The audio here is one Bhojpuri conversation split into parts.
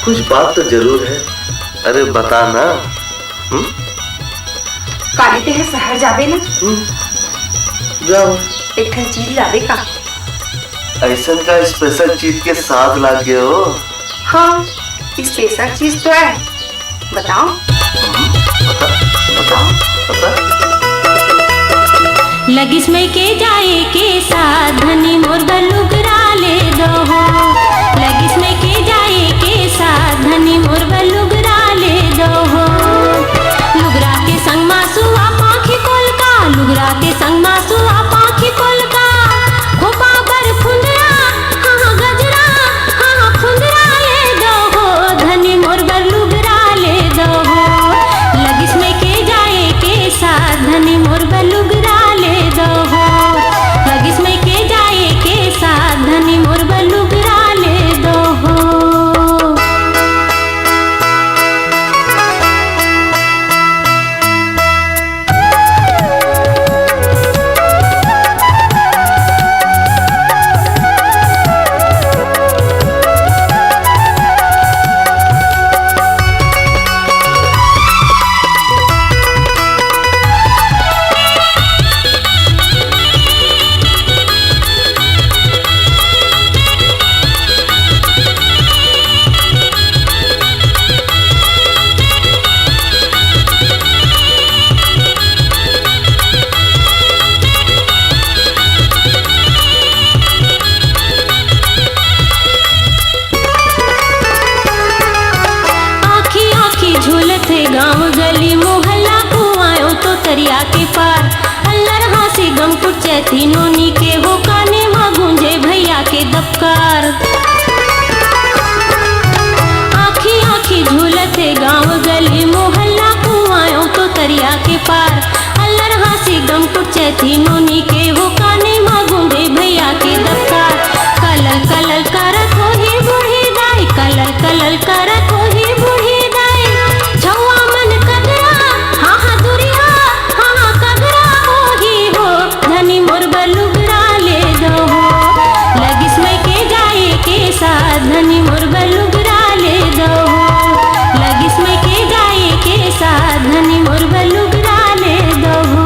कुछ बात तो जरूर है। अरे बता ना। काली ते है शहर जाबे ना। जाओ। एक ठन चीज लावे का। ऐसा का स्पेशल चीज के साथ लागे हो? हाँ स्पेशल चीज तो है। बताओ। बता। लगिस में के जाए के साथ धनी मोर बलुगरा ले दो हो। लगिस में के जाए के साथ धनी मोर बलुगरा ले दो हो। लुगरा के संग मासुआ पाखी कोल का। लुगरा के संग मासुआ पाखी कोल का। खोपा बर फुंदरा हाँ गजरा हाँ फुंदरा ले दो हो। धनी मोर बलुगरा ले दो हो। लगिस में के जाए के साथ धनी मोर बलुगरा ले दो हो। लगिस में के जाए के साथ धनी मोर बलुगरा ले दो हो। गाँव गली मोहल्ला कुआयो तो तरिया के पार। अल्लाह हासी गम कुचैती नोनी के हो काने माँ गूंजे भैया के दबकार। आखी आखी झूलते गाँव गली मोहल्ला कुआयो तो तरिया के पार। अल्लाह हासी गम कुचैती नोनी के हो काने माँ गूंजे भैया के दबकार। कलल कलल करत हो ही बूढ़ी दाई। कलल कलल करत हो ही बूढ़ी दाई। छुआ मन कगरा हाँ हाँ दुरिया हाँ हाँ कगरा हो ही हो। धनी मोर बलुगरा ले दो हो। लगिस में के जाए के साथ धनी मोर बलुगरा ले दो हो। लगिस में के जाए के साथ धनी मोर बलुगरा ले दो हो।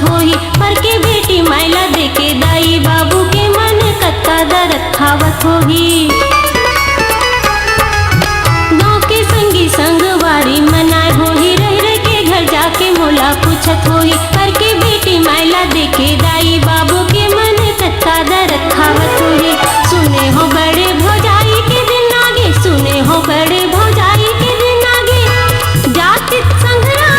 होही पर के बेटी मैला देके दाई बाबू के मन कत्ता दरद खावत होही। गाँव के संगी संगवारी मनाए होही। रह रह के घर जाके मोला पूछत होही। पर के बेटी मैला देके दाई बाबू के मन कत्ता दरद खावत होही। सुने हो बड़े भौजाई के दिन आगे। सुने हो बड़े भौजाई के दिन आगे। जाति संघरा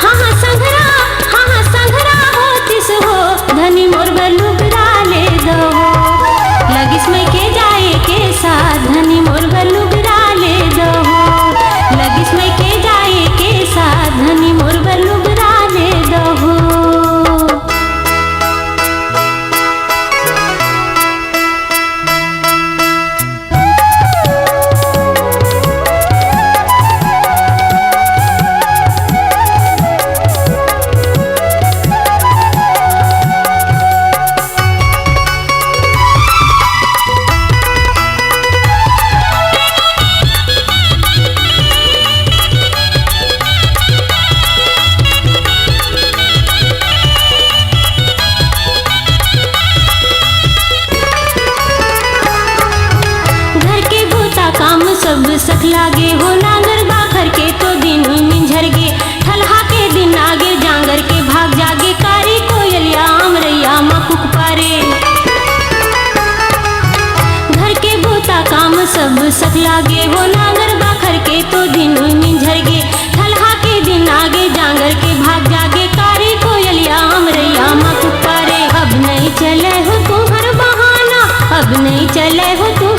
हाँ हाँ संघरा हाँ हाँ संघरा होतिस हो। धनी मोर बलुगरा ले दो हो। लगिस में के जाए के साथ धनी मोर बलुगरा ले दो हो। लगिस में के जाए के साथ धनी मोर बलुगरा ले दो हो। सब सख लागे हो। नांगर बाखर के तो दिन मिंझर गे। ठलहा के दिन आगे जांगर के भाग जागे। कारी कोयलिया आमरैया मकुक पारे। घर के बोता काम सब सख लागे हो। नांगर बाखर के तो दिन मिंझर गे। ठलहा के दिन आगे जांगर के भाग जागे। कारी कोयलिया आमरैया मकुक पारे। अब नहीं चले हो तुम्हार बहाना। अब नहीं चले हो तुम